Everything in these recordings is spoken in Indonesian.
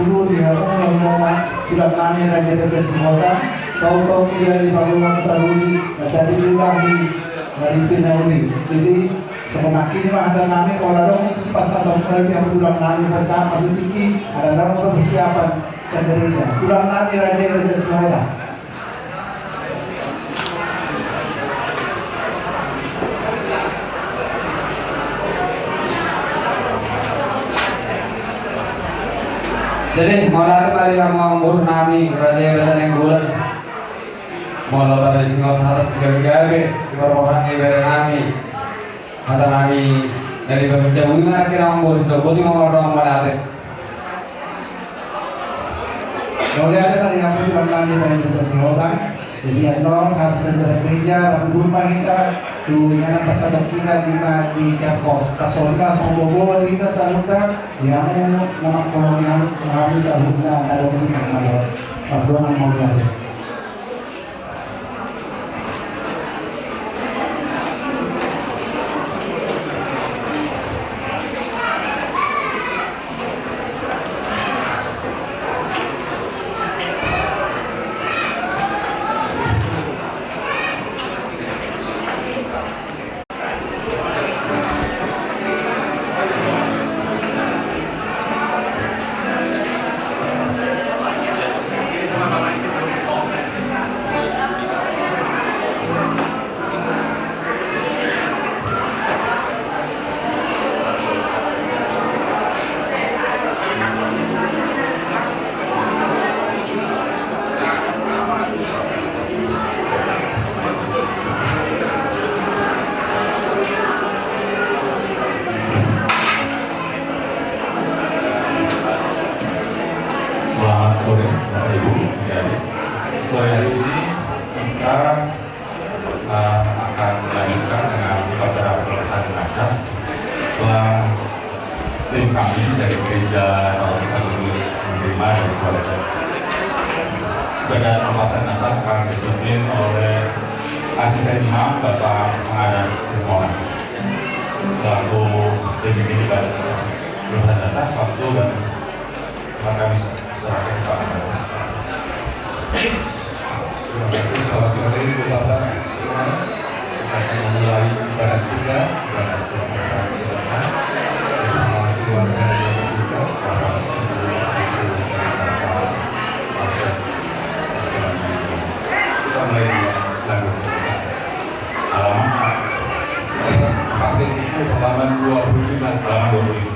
dulu dia sudah kami raja-raja semua kau dia di bawah taruni dari lagi dari Pinauli. Jadi sebenarnya mah ada nami orang pasal dokter yang pulang nami bersama itu tinggi ada orang persiapan gereja. Pulang nami raja-raja semua. Jadi malah tadi sama Murnami raja-raja yang bulan mau dari Singapura harus gawe-gawe di orang di Berenami kata nami dari bekerja gimana kira ngurus sudah mau orang malah Boleh ada tadi apa pulang nami dari kita semua. Jadi ada harus sejarah gereja rabu rumah kita tuh yang pasal kita di Kapkor kasolika sombobo kita saluta yang nama kolonial habis alumna dalam ini kalau pardon mau dia. Selamat sore Bapak Ibu, adik-adik. Sore hari ini kita akan melanjutkan dengan upacara pelepasan jenazah setelah tim kami dari gereja Nautisat Kudus menerima dari keluarga. Pada pelepasan jenazah akan dipimpin oleh asisten imam Bapak Pengarah Sirmon selaku pemimpin ibadah pelepasan jenazah waktu dan kami serahkan kepada terima kasih. Selamat sore Bapak semuanya. Kita akan memulai ibadah kita pada pelepasan jenazah bersama keluarga yang berduka Bapak Ibu kita mulai dengan lagu halaman itu halaman 25 halaman 25.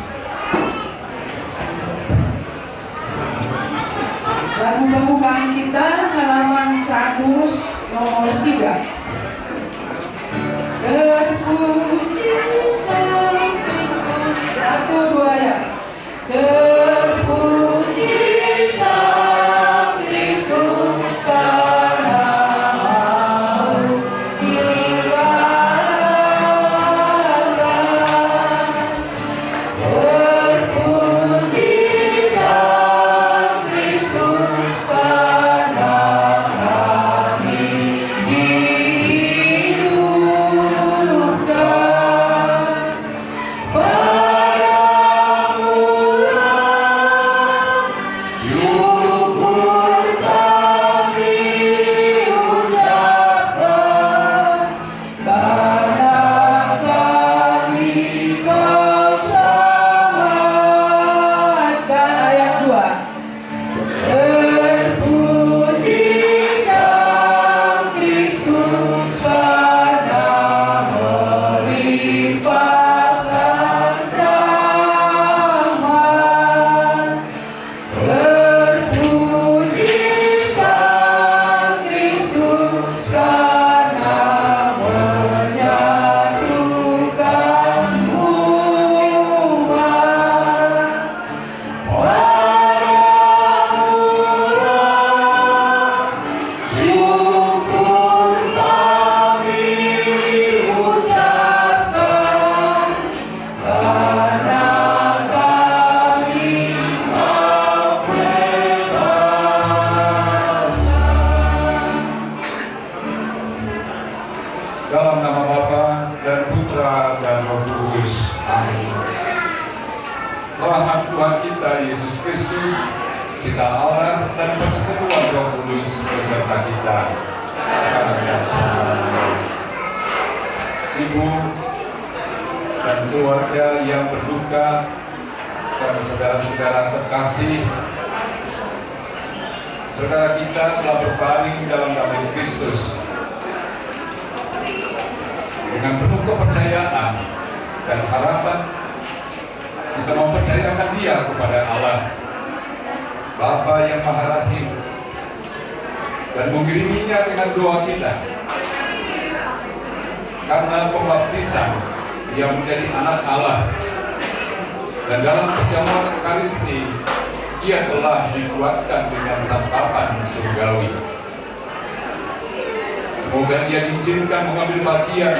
Lagu pembukaan kita halaman 1 nomor 3. Terpuji Sang Kristus, 1, 2 ya. Terpuji Sang Kristus karena mau dilakukan. Terpuji Sang Kristus karena kami dihidupkan. Pada bulan syukur kami ucapkan karena kami Kau selamatkan. Ayat 2. Terpuji Sang Kristus karena melimpahkan rahmat. Terpuji Sang Kristus karena menyatukan umat. Pada bulan syukur kami ucapkan karena kami mau bebas. Dalam nama Bapa dan Putra dan Roh Kudus. Amin. Rahmat Tuhan kita Yesus Kristus sukacita Allah dan persekutuan Roh Kudus beserta kita sekarang dan selamanya. Ibu dan keluarga yang berduka dan saudara-saudara terkasih, saudara kita telah berbaring dalam damai Kristus. Dengan penuh kepercayaan dan harapan, kita mempercayakan dia kepada Allah, Bapa yang Maha Rahim, dan mengiringinya dengan doa kita. Karena pembaptisan, dia menjadi anak Allah, dan dalam perjamuan Ekaristi, ia telah dikuatkan dengan santapan surgawi. Semoga ia diizinkan mengambil bagian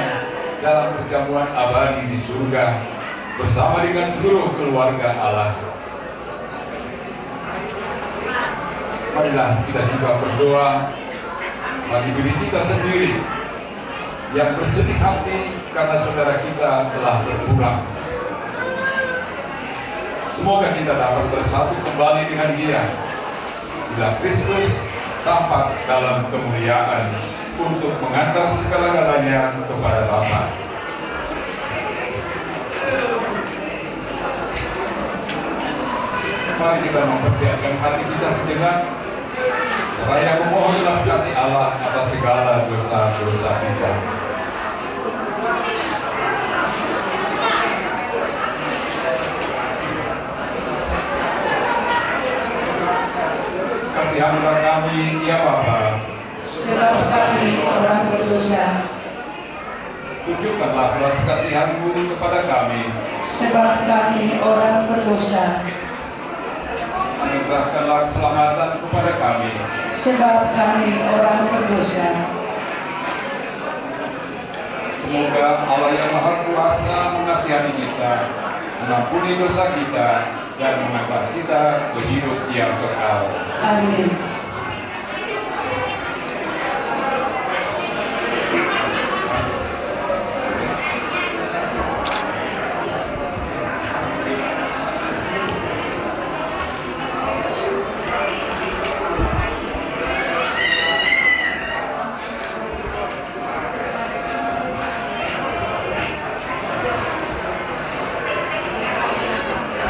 dalam perjamuan abadi di surga bersama dengan seluruh keluarga Allah. Marilah kita juga berdoa bagi diri kita sendiri yang bersedih hati karena saudara kita telah berpulang. Semoga kita dapat bersatu kembali dengan dia bila Kristus tampak dalam kemuliaan untuk mengantar segala-galanya kepada Bapa. Mari kita mempersiapkan hati kita sejenak, seraya memohon belas kasih Allah atas segala dosa-dosa kita. Kasihanlah kami, ya Bapa, sebab kami orang berdosa. Tunjukkanlah belas kasihan-Mu kepada kami. Sebab kami orang berdosa. Anugerahkanlah keselamatan kepada kami. Sebab kami orang berdosa. Semoga Allah yang Maha Kuasa mengasihani kita, mengampuni dosa kita, dan mengantar kita ke hidup yang kekal. Amin.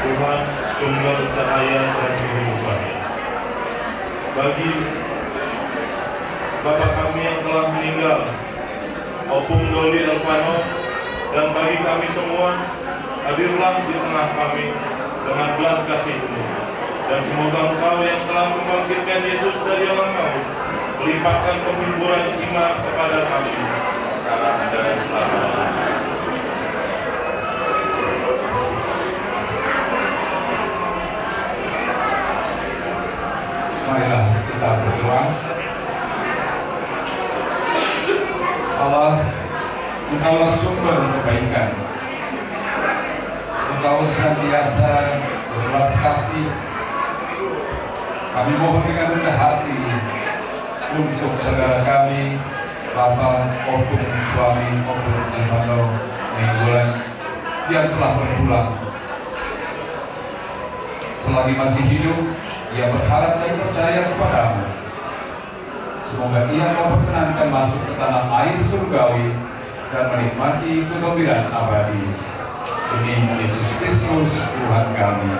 Tuhan, sumber cahaya dan kehidupan. Bagi Bapak kami yang telah meninggal, Opung Doli Elvano, dan bagi kami semua, hadirlah di tengah kami dengan belas kasih-Mu. Dan semoga Engkau yang telah membangkitkan Yesus dari alam maut, melimpahkan penghiburan iman kepada kami sekarang dan selamanya. Marilah kita berdoa. Allah, Engkaulah sumber kebaikan. Engkau senantiasa berbelas kasih. Kami mohon dengan rendah hati untuk saudara kami, Bapak Opung suami Opung Elvano Nainggolan yang telah berpulang. Selagi masih hidup, ia berharap dan percaya kepada-Mu. Semoga ia mau berkenankan masuk ke tanah air surgawi dan menikmati kegembiraan abadi. Demi Yesus Kristus Tuhan kami.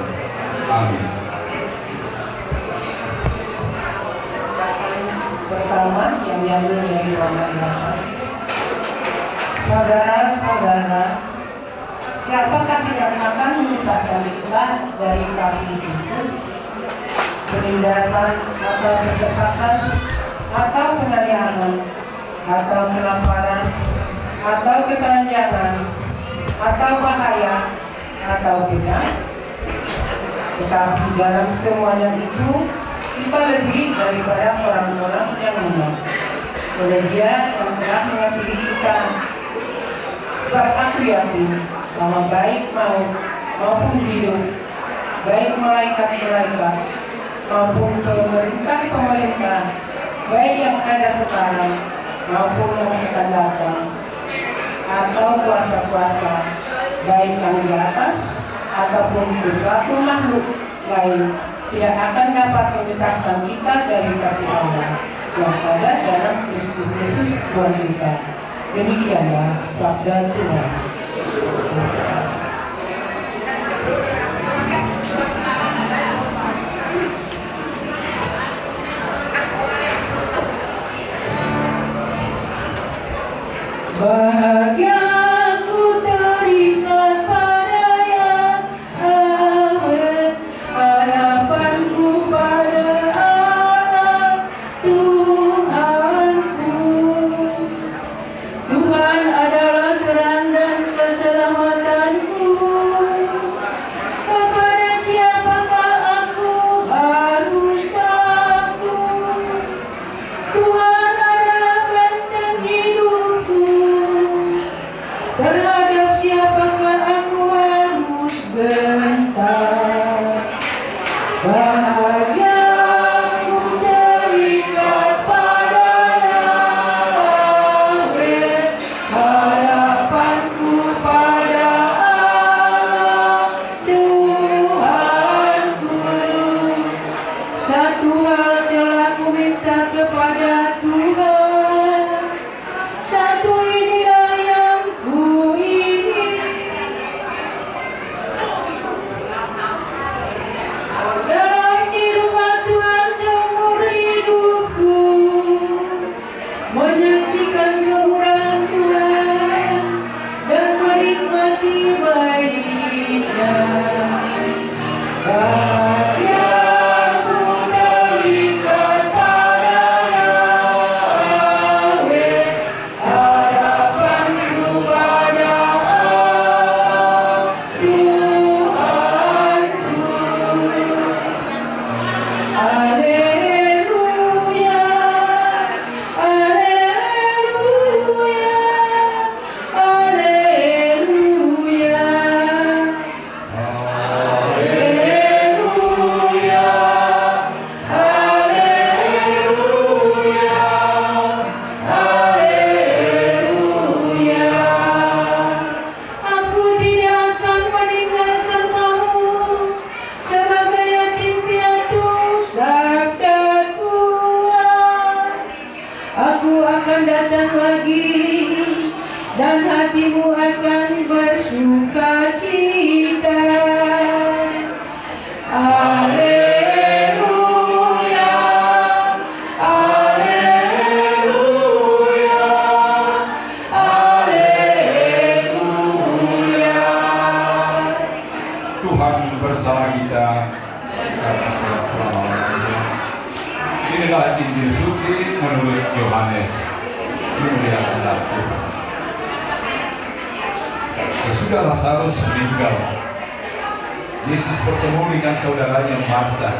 Amin. Pertama yang diambil dari Roma 8. Saudara-saudara, siapakah yang akan memisahkan kita dari kasih Kristus? Penindasan atau kesesatan, atau penganiayaan, atau kelaparan, atau ketelanjangan, atau bahaya, atau benar. Tetapi dalam semuanya itu kita lebih daripada orang-orang yang lemah oleh Dia yang telah mengasihi kita. Sebab aku yakin bahwa baik maut maupun hidup, baik malaikat-malaikat maupun pemerintah-pemerintah, baik yang ada sekarang maupun yang akan datang, atau kuasa-kuasa, baik yang di atas ataupun sesuatu makhluk lain, tidak akan dapat memisahkan kita dari kasih Allah yang ada dalam Kristus Yesus Tuhan kita. Demikianlah sabda Tuhan. Bahagia ku terikat pada yang awet, harapanku pada Allah Tuhanku. Tuhan adalah terang dan keselamatanku. Kepada siapakah aku harus takut? Tuhan adalah benteng hidupku. Terhadap siapakah aku harus gentar? Bahagia ku terikat pada yang awet, harapanku pada Allah Tuhanku. Satu hal telah ku minta kepada Tuhan, satu inilah yang ku ingin, dalam di rumah Tuhan seumur hidupku, menyaksikan kemurahan Tuhan dan menikmati baiknya. Bahagia ku terikat pada yang awet, harapanku pada Allah Tuhanku. Haleluya, haleluya, haleluya. Haleluya, haleluya, haleluya. Aku tidak akan meninggalkan kamu sebagai yatim piatu, sabda Tuhan. Aku akan datang lagi dan hatimu akan bersuka cita. Haleluya, haleluya, haleluya. Tuhan bersama kita sekarang selama-lamanya. Inilah Injil suci menurut Yohanes. Dimuliakanlah Tuhan. Sesudah Lazarus meninggal, Yesus bertemu dengan saudaranya Marta.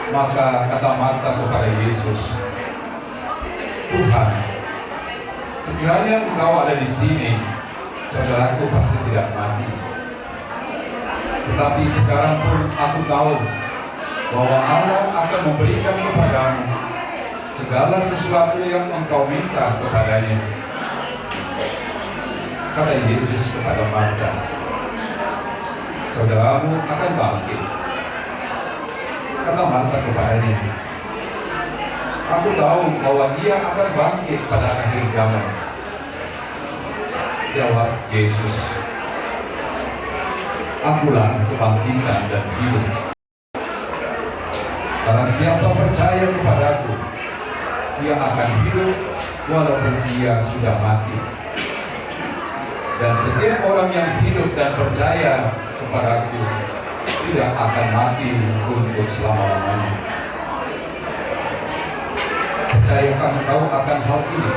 Maka kata Marta kepada Yesus, Tuhan, sekiranya Engkau ada di sini, saudaraku pasti tidak mati. Tetapi sekarang pun aku tahu bahwa Allah akan memberikan kepadamu segala sesuatu yang engkau minta kepadanya. Kata Yesus kepada Marta, saudaramu akan bangkit. Kata Marta kepadanya, aku tahu bahwa ia akan bangkit pada akhir zaman. Jawab Yesus, akulah kebangkitan dan hidup. Barang siapa percaya kepadaku, ia akan hidup walaupun ia sudah mati. Dan setiap orang yang hidup dan percaya kepadaku tidak akan mati untuk selama-lamanya. Percayakah engkau akan hal ini?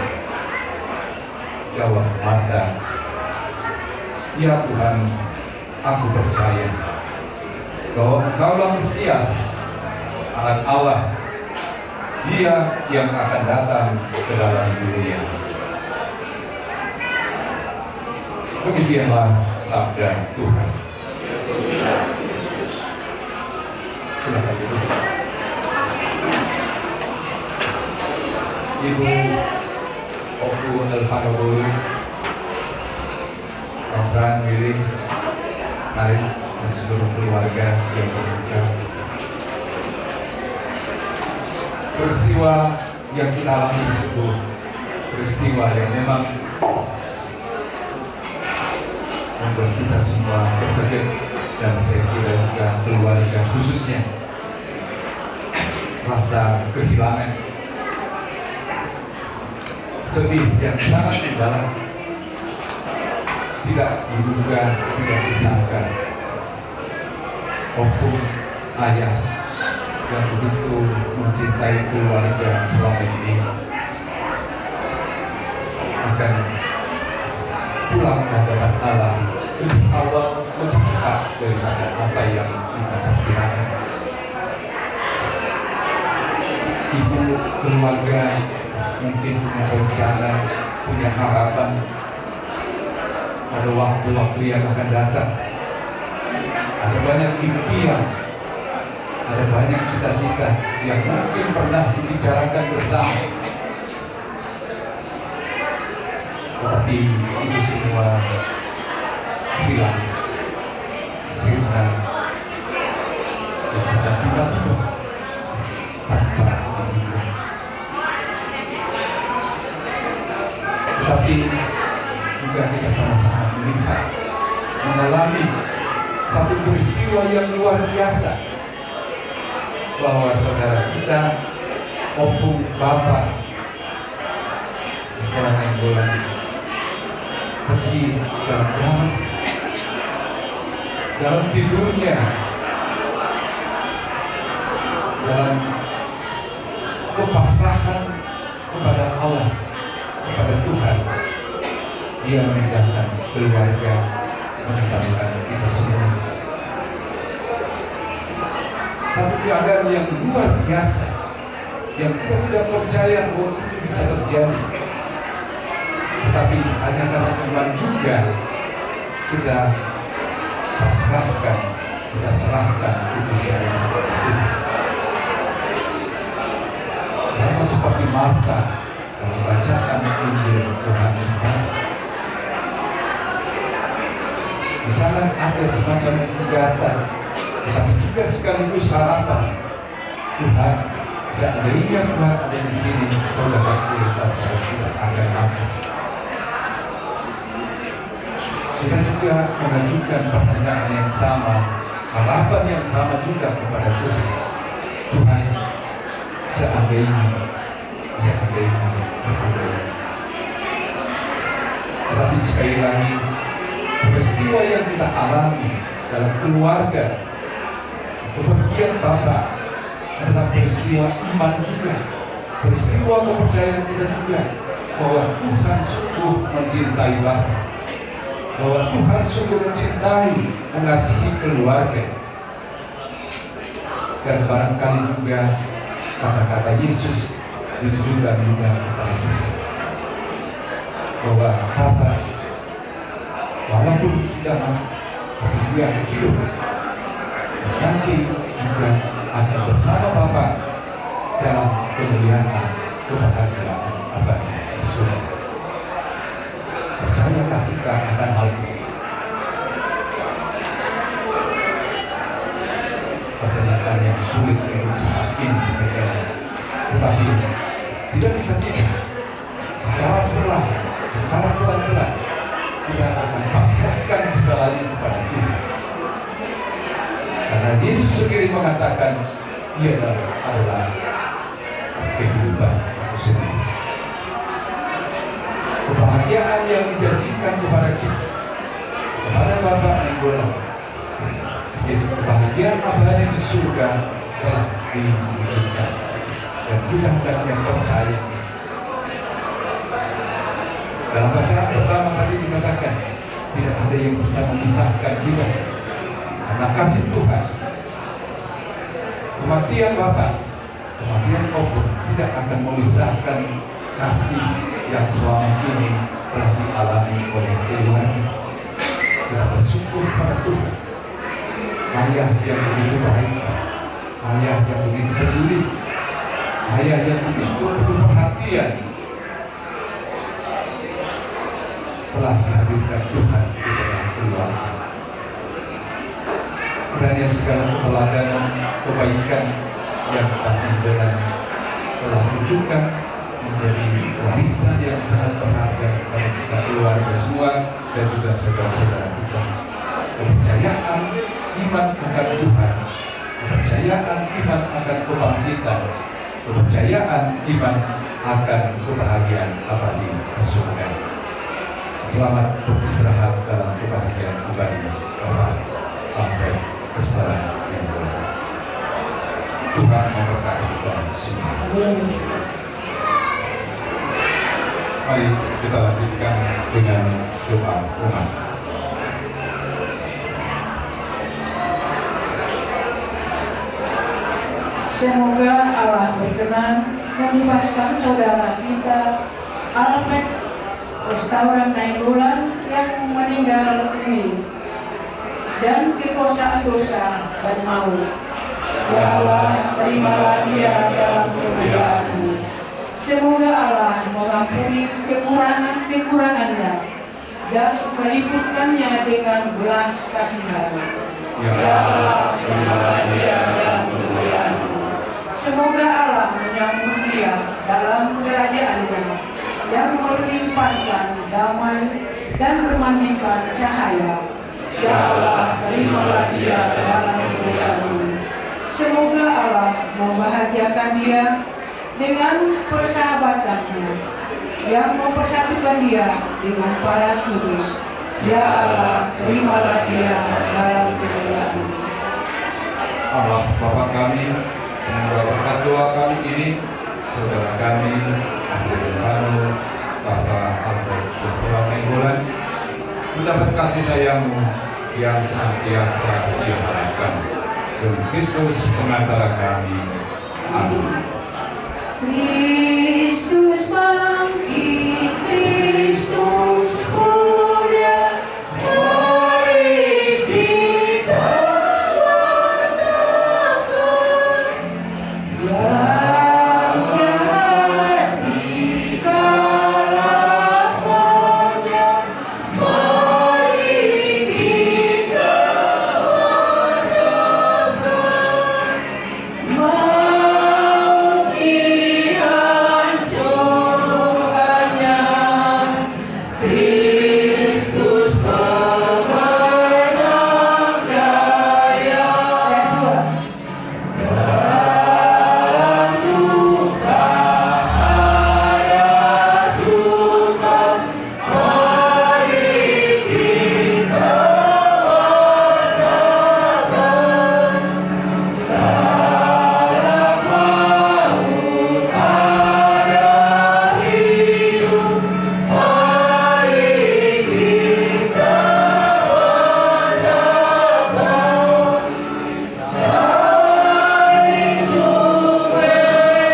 Jawab Marta, ya Tuhan, aku percaya bahwa Engkaulah Mesias, Anak Allah, Dia yang akan datang ke dalam dunia. Demikianlah sabda Tuhan. Silakan duduk. Ibu Oku Elvano Bolu, Bang Fran, Willy, mari dan seluruh keluarga yang berduka. Peristiwa yang kita alami tersebut peristiwa yang memang membuat kita semua terkejut, dan saya kira juga keluarga khususnya rasa kehilangan, sedih yang sangat mendalam, tidak diduga, tidak disangka. Opung ayah yang begitu mencintai keluarga selama ini akan pulang ke hadapan Allah lebih awal, lebih cepat daripada apa yang kita perkirakan. Ibu keluarga mungkin punya rencana, punya harapan pada waktu-waktu yang akan datang. Ada banyak impian, ada banyak cita-cita yang mungkin pernah dibicarakan bersama. Tetapi itu semua hilang, sirna secara tiba-tiba tanpa diduga. Tetapi juga kita sama-sama melihat, mengalami satu peristiwa yang luar biasa, bahwa saudara kita, opung bapak Islam Nainggolan pergi dalam damai, dalam tidurnya, dalam kepasrahan kepada Allah, kepada Tuhan. Dia meninggalkan keluarga, meninggalkan kita semua. Satu keadaan yang luar biasa, yang kita tidak percaya bahwa itu bisa terjadi. Tetapi hanya karena iman juga kita pasrahkan, kita serahkan itu semua kepada Tuhan. Sama seperti Marta dalam bacaan Injil Yohanes tadi. Di sana ada semacam gugatan, tetapi juga sekaligus harapan. Tuhan, seandainya Tuhan ada di sini, saudara kita sudah akan mampu. Kita juga mengajukan pertanyaan yang sama, harapan yang sama juga kepada Tuhan. Tuhan, seandainya. Tetapi sekali lagi, peristiwa yang kita alami dalam keluarga, kepergian Bapak adalah peristiwa iman juga, peristiwa kepercayaan kita juga, bahwa Tuhan sungguh mencintai Bapak, bahwa Tuhan sungguh mencintai, mengasihi keluarga. Dan barangkali juga kata-kata Yesus ditujukan juga kepada kita, bahwa Bapak walaupun sudah mati, tapi Dia hidup, dan nanti juga akan bersama Bapak dalam kemuliaan, kebahagiaan abadi di surga. Percayakah kita akan hal itu? Pertanyaan yang sulit untuk saat ini kita jawab, tetapi tidak bisa tidak. Secara perlahan, secara pelan-pelan kita akan pasrahkan segalanya kepada Tuhan. Karena Yesus sendiri mengatakan, Ia adalah kehidupan itu sendiri. Kebahagiaan yang dijanjikan kepada kita, kepada Bapak Nainggolan, yaitu kebahagiaan abadi di surga, telah diwujudkan. Dan kita hendaknya percaya. Dalam bacaan pertama tadi dikatakan, tidak ada yang bisa memisahkan kita karena kasih Tuhan. Kematian Bapak, kematian opung tidak akan memisahkan kasih yang selama ini telah dialami oleh keluarga. Kita bersyukur kepada Tuhan, ayah yang begitu baik, ayah yang begitu peduli, ayah yang begitu penuh perhatian, telah dihadirkan Tuhan di dalam keluarga. kiranya segala keteladanan, kebaikan yang Panjenengan telah tunjukkan menjadi warisan yang sangat berharga bagi kita keluarga semua dan juga saudara-saudara kita. Kepercayaan iman akan Tuhan, kepercayaan iman akan kebangkitan, kepercayaan iman akan kebahagiaan abadi di surga. Selamat beristirahat dalam kebahagiaan abadi Bapak Alfred Bestara Nainggolan. Tuhan memberkati kita semua. Mari kita lanjutkan dengan doa umat. Semoga Allah berkenan membebaskan saudara kita Alfred Bestara Nainggolan yang meninggal ini dan kekuasaan dosa dan maut. Ya Allah, terimalah dia dalam kemuliaan-Mu. Semoga Allah mengampuni kekurangan-kekurangannya dan meliputkannya dengan belas kasihan. Ya Allah, terimalah dia dalam kemuliaan-Mu. Semoga Allah menyambut dia dalam kerajaan-Nya yang melimpahkan damai dan memandikan cahaya. Ya Allah, terimalah dia dalam kemuliaan-Mu. Semoga Allah membahagiakan dia dengan persahabatan-Nya yang mempersatukan dia dengan para kudus. Ya Allah, terimalah dia dalam kemuliaan-Mu. Allah Bapa kami, semoga berkat doa kami ini, saudara kami, Andri Vano, Bapak Alfred Bestara Nainggolan, mendapat kasih sayang-Mu yang senantiasa Dia harapkan. Demi Kristus pengantara kami. Amin. Kristus bangkit, Kristus mulia, mari kita wartakan yang jahat dikalahkannya. Mari kita wartakan maut dihancurkannya. Kristus pemenang jaya. Dalam duka ada suka, mari kita wartakan. Dalam maut ada hidup, mari kita wartakan. Saling berbahagia,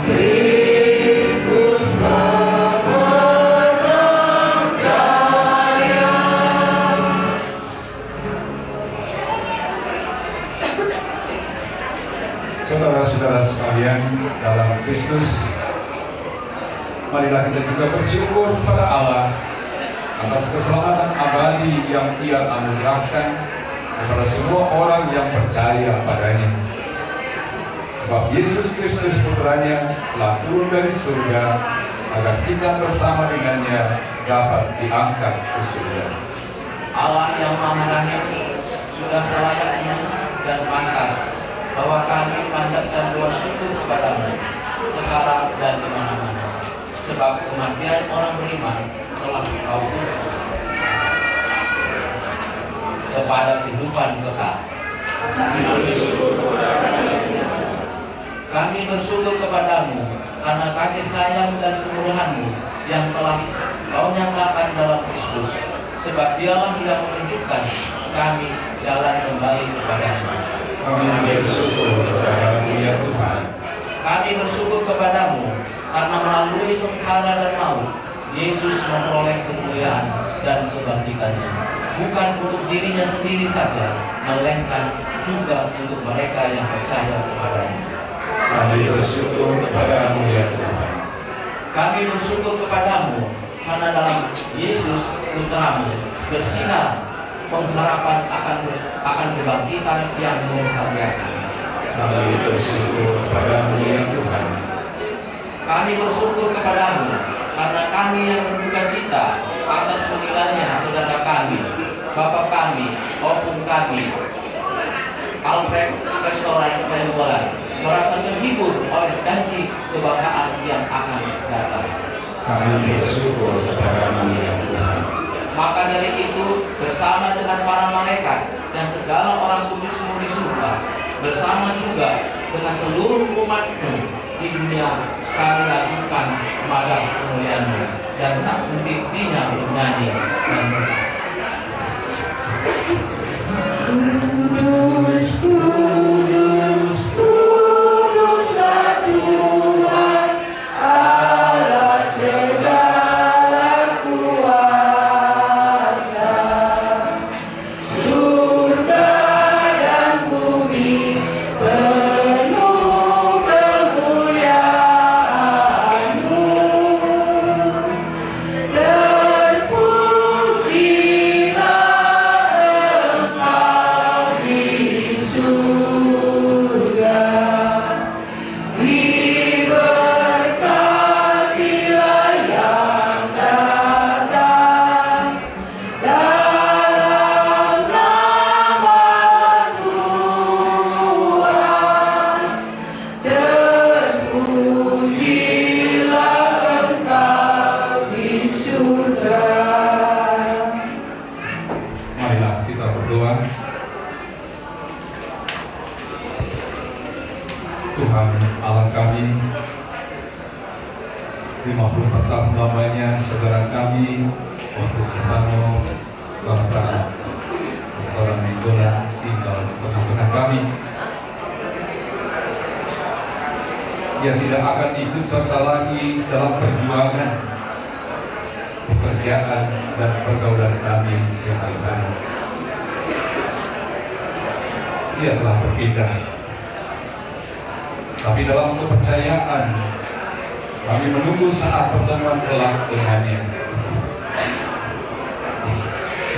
Kristus pemenang jaya. Saudara-saudara sekalian dalam Kristus, marilah kita juga bersyukur kepada Allah atas keselamatan abadi yang Ia anugerahkan kepada semua orang yang percaya padanya. Sebab Yesus Kristus Putranya telah turun dari surga agar kita bersama dengannya dapat diangkat ke surga. Allah yang Maha Rahim sudah selayaknya dan pantas bahwa kami panjatkan doa syukur kepadamu sekarang dan di mana-mana. Sebab kematian orang beriman telah Kau beri kepada kehidupan kekal. Kami bersyukur kepadamu karena kasih sayang dan kemurahan-Mu yang telah Kau nyatakan dalam Kristus. Sebab Dialah yang menunjukkan kami jalan kembali kepada-Mu. Kami bersyukur kepada-Mu ya Tuhan. Kami bersyukur kepadamu karena melalui sengsara dan maut Yesus memperoleh kemuliaan dan kebangkitannya, bukan untuk dirinya sendiri saja, melainkan juga untuk mereka yang percaya kepadanya. Kami bersyukur kepada-Mu ya Tuhan. Kami bersyukur kepadamu karena dalam Yesus Putramu bersinar pengharapan akan kebangkitan yang membahagiakan. Kami bersyukur kepadamu ya Tuhan. Kami bersyukur kepadamu karena kami yang berduka cita atas meninggalnya saudara kami, bapak kami, opung kami, Alfred Restoran Nainggolan, merasa terhibur oleh janji kebanggaan yang akan datang. Kami bersyukur kepadamu ya Tuhan. Maka dari itu, bersama dengan para malaikat dan segala orang kudus-Mu di surga, bersama juga dengan seluruh umat-Mu di dunia, kami lakukan madah kemuliaan-Mu dan tak henti-hentinya bernyanyi dan Kudus, kudus, kuduslah Tuhan Allah segala kuasa. Surga dan bumi penuh kemuliaan-Mu. Marilah kita berdoa. Tuhan Allah kami, 54 tahun lamanya saudara kami waktu Stefano Bapak Restoran Nainggolan tinggal di tengah-tengah kami. Ia tidak akan ikut serta lagi dalam perjuangan, pekerjaan dan pergaulan kami sehari-hari. Ia telah berpindah, tapi dalam kepercayaan kami menunggu saat pertemuan kelak dengannya.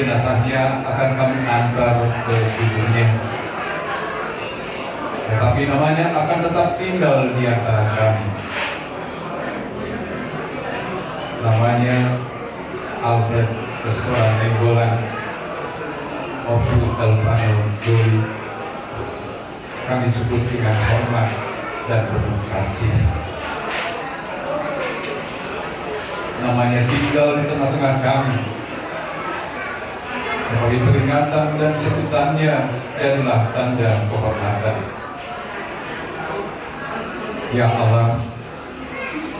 Jenazahnya akan kami antar ke kuburnya, tetapi namanya akan tetap tinggal di antara kami. Namanya Alfred Restoran Nainggolan, Opung Elvano Doli, kami sebut dengan hormat dan penuh kasih. Namanya tinggal di tengah-tengah kami. Sebagai peringatan dan sebutannya, jadilah tanda kehormatan. Ya Allah,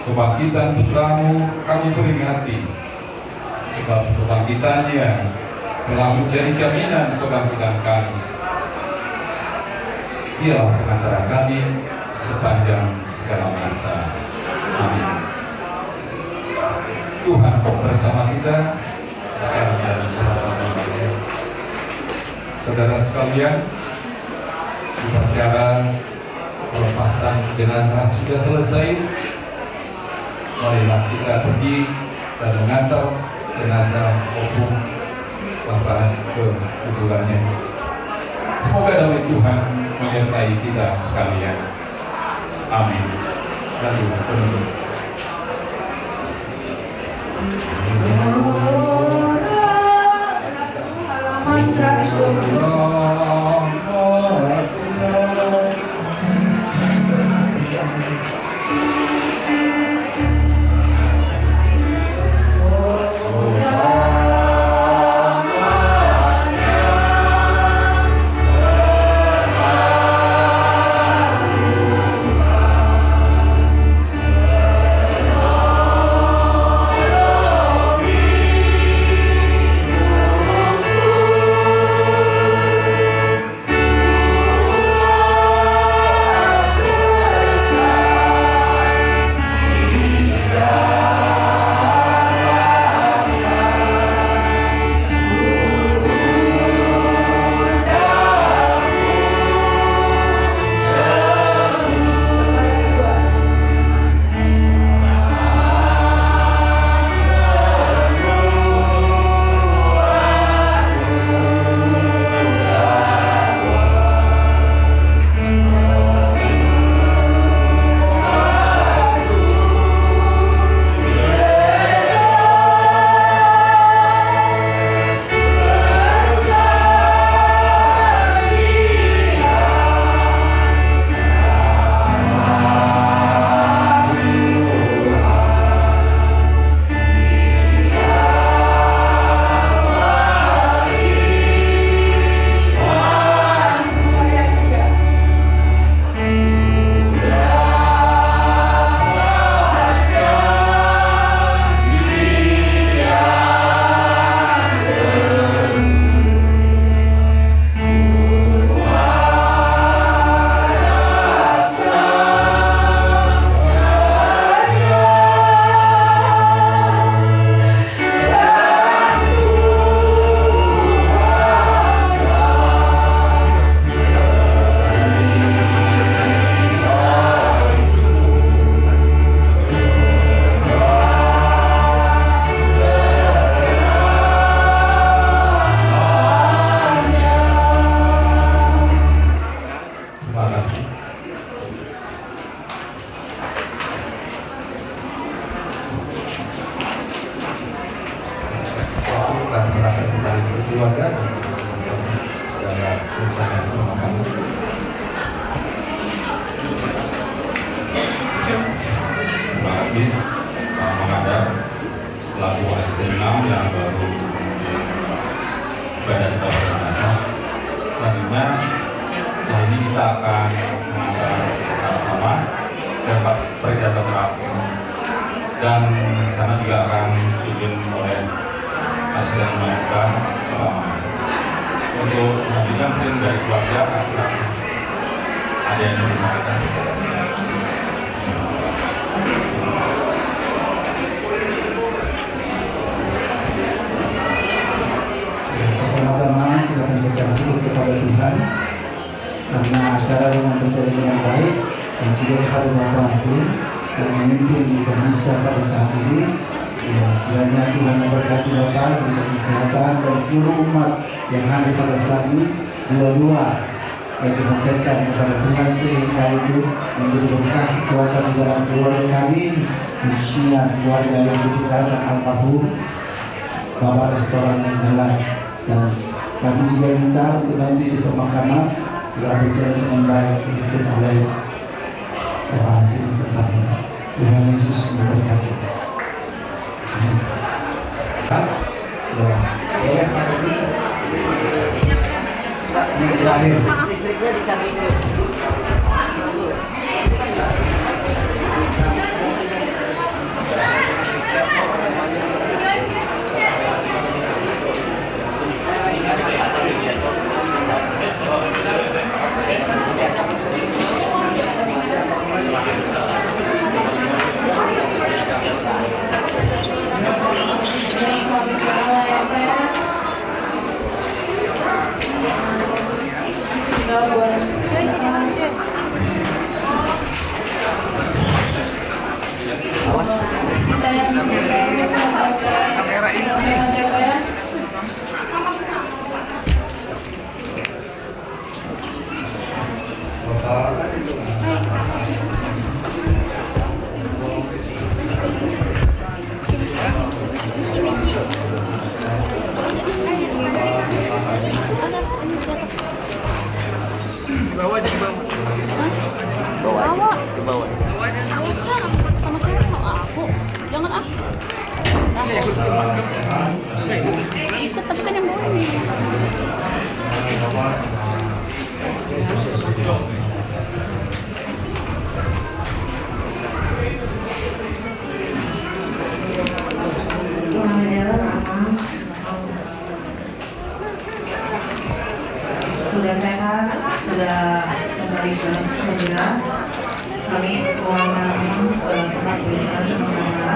kebangkitan Putramu kami peringati, sebab kebangkitannya telah menjadi jaminan kebangkitan kami. Dialah pengantara kami sepanjang segala masa. Amin. Tuhan bersama kita sekarang dan selama-lamanya. Saudara sekalian, upacara pelepasan jenazah sudah selesai. Marilah kita pergi dan mengantar jenazah Opung Bapak ke kuburannya. Semoga damai Tuhan menyertai kita sekalian. Amin. Lalu penutup. Halaman 120. kasih menghadap selaku asisten imam yang baru di badan jenazah. Selanjutnya, hari ini kita akan mengantar sama-sama ke tempat persiapan terakhir, dan di sana juga akan dipimpin oleh asisten imam untuk menunjukkan mungkin dari keluarga ada yang bersangkutan. Pertama-tama kita mengucapkan syukur kepada Tuhan karena acara dengan berjalan dengan baik, dan juga kepada Bapak Hasim yang memimpin Indonesia pada saat ini. Ya, kiranya Tuhan memberkati Bapak, berikan kesehatan dan seluruh umat yang hadir pada saat ini, dua-dua yang dipanjatkan kepada Tuhan sehingga itu menjadi berkah kekuatan di dalam keluarga kami, khususnya keluarga yang ditinggalkan almarhum Bapak Restoran Nenggolan. Dan kami juga minta untuk nanti di pemakaman setelah berjalan dengan baik dipimpin oleh Bapak Hasim di tempat ini. Tuhan Yesus memberkati. Amin. Ya, boleh Pak Budi? Yang terakhir. Listriknya dicari. Ikut tapi kan yang boleh nih. Selamat jalan aman. Sudah sehat, sudah kembali ke kerja. Kami pulangkan ke tempat tulisan sementara.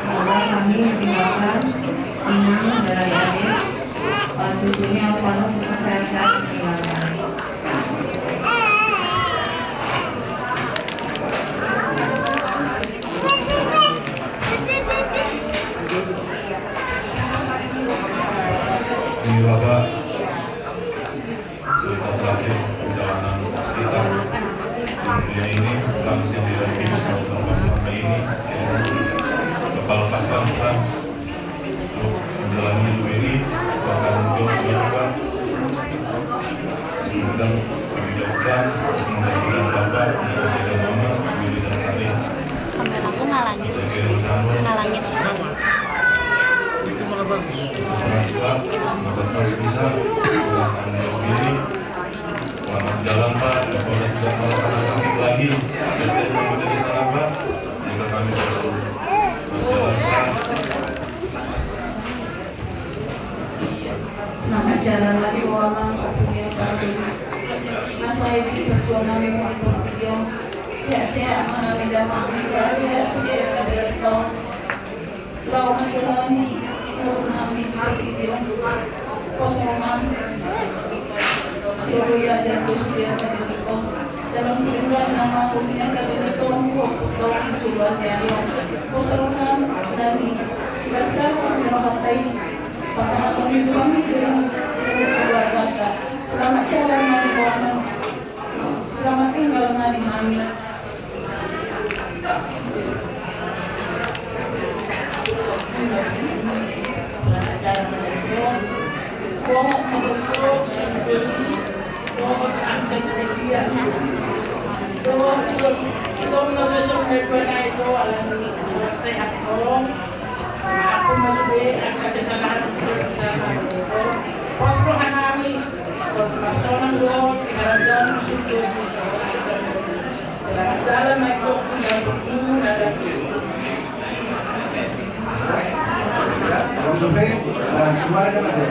Semoga kami ditinggalkan Inang dan adik-adik, cucunya Alvano super sehat-sehat meninggalkan. Ini Bapak, cerita terakhir perjalanan kita dunia ini, Frans yang didampingi sama Bapak selama ini, kepala pasar Frans untuk menjalani hidup ini, bahkan untuk berubah. Semoga kami jauhkan menggantikan Bapak dan menjaga Mama, Willy dan Karin. Kamera aku ngalangin. Ngalangin. Semoga terus bisa melakukan hidup ini. Selamat jalan Pak, Bapak tidak merasakan sakit lagi. Dan yang dari sana Pak, jika kami selalu berjalan Pak. Selamat jalan lagi orang punya kami. Masa ini perjuangan memang bertiga. Sehat-sehat mengalami damai, sehat-sehat sudah ada letong. Lawan menjalani mengalami bertiga. Kosongan. Siapa dan sudah ada letong. Salam berikan nama umumnya ada letong. Kau mencoba dia. Kosongan nami. Sudah kami rohatai. Pasangan kami dari keluarga. Selamat jalan mari kawan. Selamat tinggal mari kami. Selamat jalan mari kawan. Kawan menurut kawan anda kemudian. Kawan itu kita menasihkan berdua itu alami sehat dong. Aku masuk akan kesalahan seperti sana itu. Pos rohani personal lo kerajaan sudah selamat jalan itu dan berjumpa dan kemarin kan ada.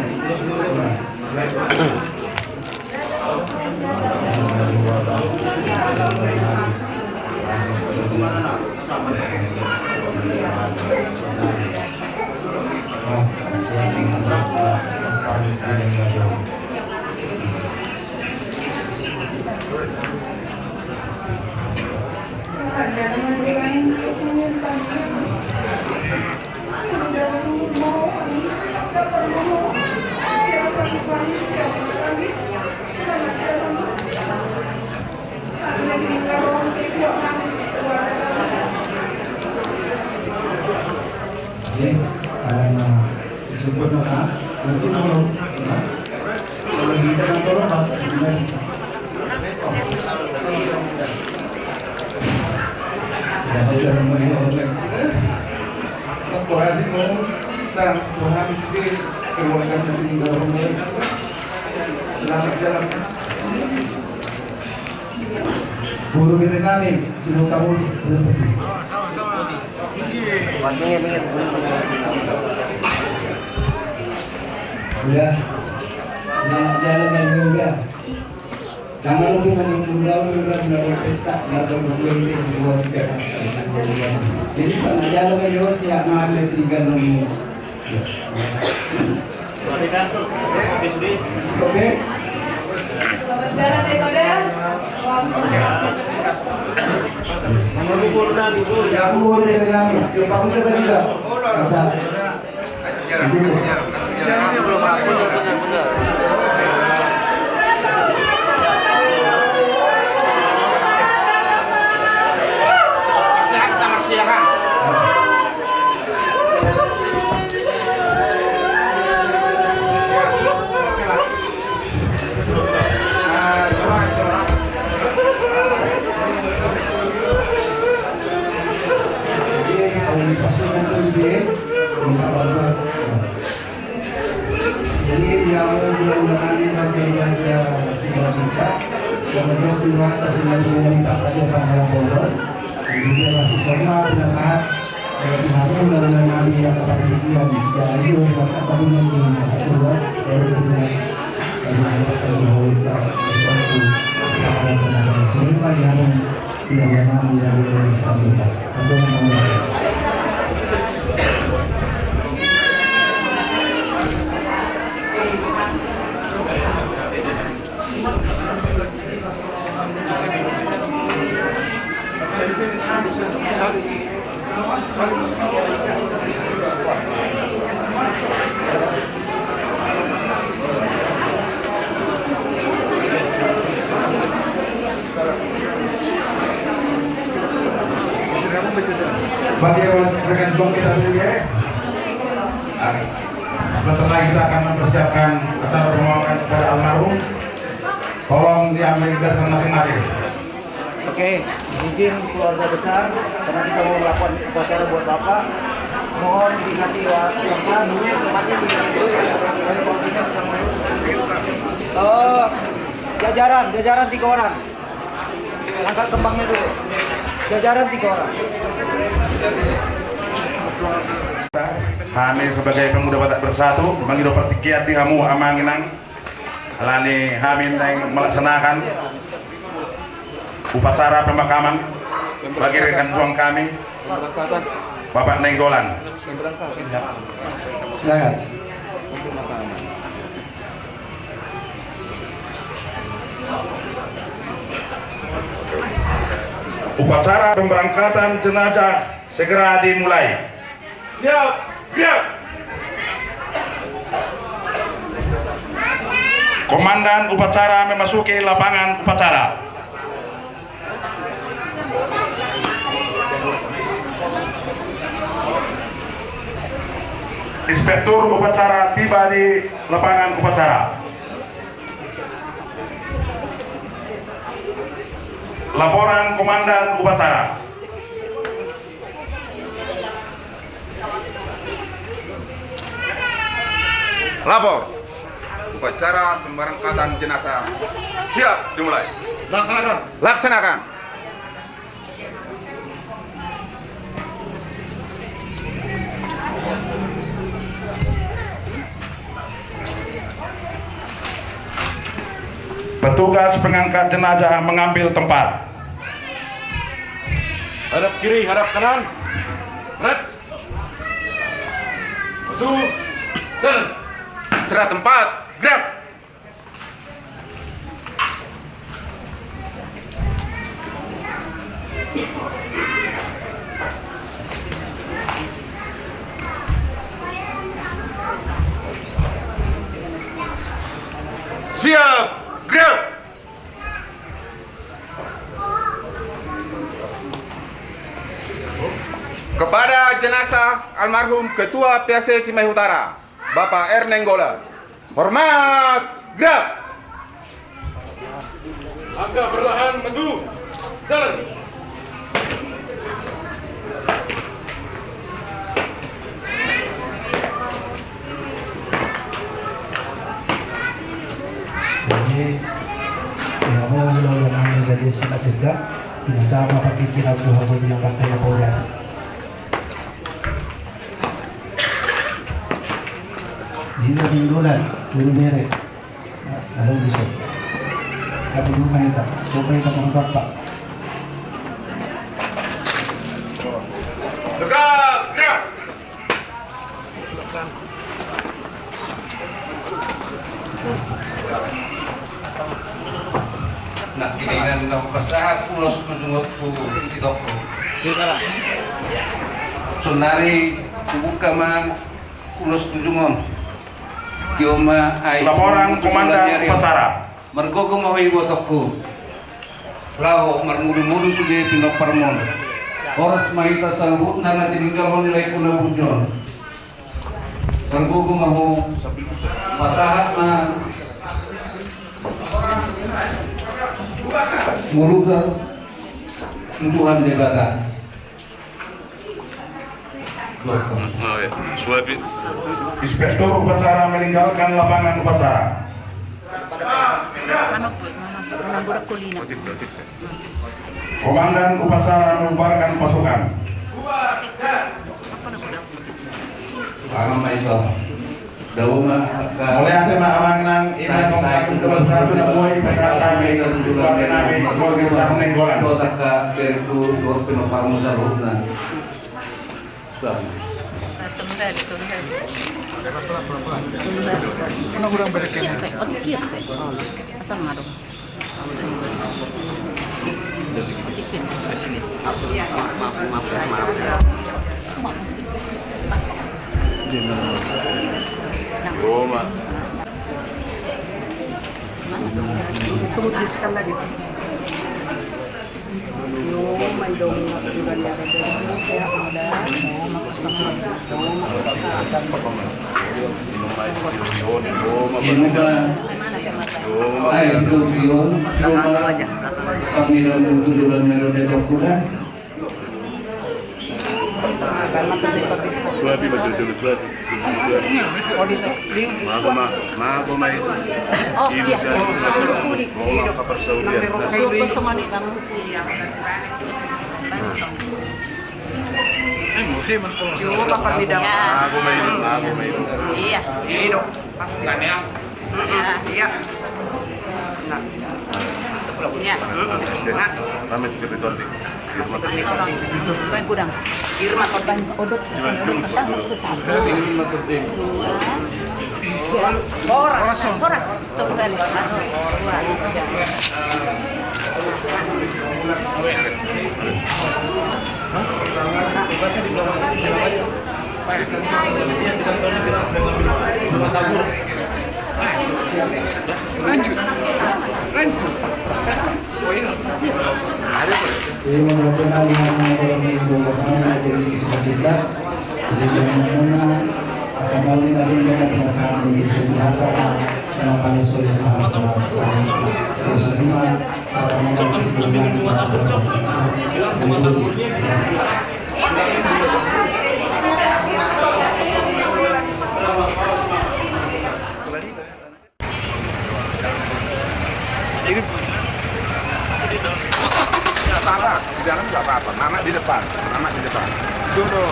Karena itu benar, nanti kalau kita kan turun lah, guru milik kami, suruh kamu udah selamat jalan dan juga jangan lupa menunggu udah pesta atau berkumpul semua kita jadi selamat jalan dan juga siap mengambil 3 nomor oke Selamat jalan daripada yang umur dari kami coba bisa berita bisa jadi yang bulan-bulan ini raja-raja Sidoarjo kita semoga seluruh atas yang menjadi raja Pangkalan Bogor jadi dia masih sama penasehat dari hari bulan-bulan kami yang dapat dikian jadi untuk tahun yang kedua baru kemudian dari anak terlalu waktu sekarang tenaga semua di hari bulan-bulan kami dari selanjutnya untuk memulai bagi rekan juang kita dulu ya. Sebentar lagi kita akan mempersiapkan acara pemakaman kepada almarhum. Tolong diambil dasar masing-masing. Oke, izin keluarga besar karena kita mau melakukan upacara buat Bapak. Mohon dikasih waktu tempatnya jajaran 3 orang. Angkat kembangnya dulu. Jajaran 3 orang. Kami sebagai pemuda Batak Bersatu mengido pertikiat di hamu amanginang alani kami yang melaksanakan upacara pemakaman bagi rekan juang kami Bapak Nenggolan. Silakan. Upacara pemberangkatan jenazah segera dimulai. Siap, siap. Komandan upacara memasuki lapangan upacara. Inspektur upacara tiba di lapangan upacara. Laporan komandan upacara. Lapor. Upacara pemberangkatan jenazah siap dimulai. Laksanakan. Laksanakan. Petugas pengangkat jenazah mengambil tempat. Hadap kiri, hadap kanan. Berat. Maju. Jalan. Istirahat tempat. Gerak. Siap. Gerak. Kepada jenazah almarhum Ketua PAC Cimahi Utara, Bapak Ernenggola. Hormat. Gerak. Angka perlahan maju. Jalan. Jadi, ya mau lalu namin raja sa juga pinasama pakikinig ko habang yung bantay na po yan. Dito minggulan, puro mere. Alam bisa. Kapag lumay ka, supay ka mga kappa. Tegak. Gerak. Nak kiningan ng pasahat ulos tunjungot ko ito ko. Sunari buka man ulos tunjungon. Kioma ay Laporan Komandan Upacara. Margogo mahoy botok ko. Lawo marmuru-muru sudah pinok parmon. Oras mahita salbut na natininggal mo nilay ko na bunjon. Margogo maho pasahat na murutan tuntuhan jabatan. Inspektur upacara meninggalkan lapangan upacara. Komandan upacara membubarkan pasukan. Pangam itu. Daungan Oleh ante maamang nang ina songkang kebetulan na buhay pasal kami keluarga namin keluarga besar Nenggolan. Kota ka perku buat pinoparmo sa loob na. Ano kurang berikan? Asal nga dong. Roma. Tunggu sekali lagi. Yo, may dong juga ada saya ada Ay, ilusion, Panginoon ng tujuan meron dito pula. Suapi betul dulu suapi. Maaf ma itu. Oh iya, Mau kapal Saudi. Aku main. Iya. Hidup. Iya. Iya. Kami seperti itu. Bukan gudang. Di rumah korban udut tentang Horas. Tunggal. Jadi mengatakan dengan orang yang beragama menjadi sukacita. Jadi jangan muna kembali tadi dengan perasaan menjadi sukacita dalam pada sulit hal saya semua akan menjadi sebelumnya Anak di depan. Suruh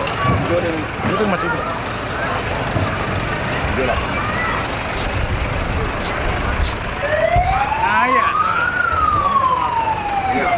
duduk maju dulu. Dia lah. Iya.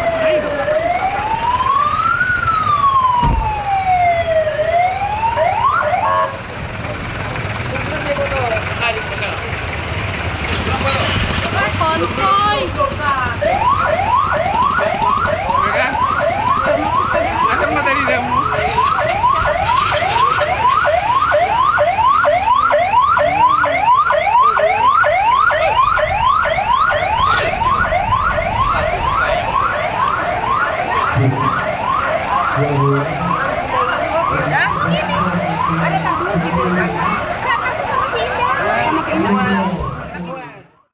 Dua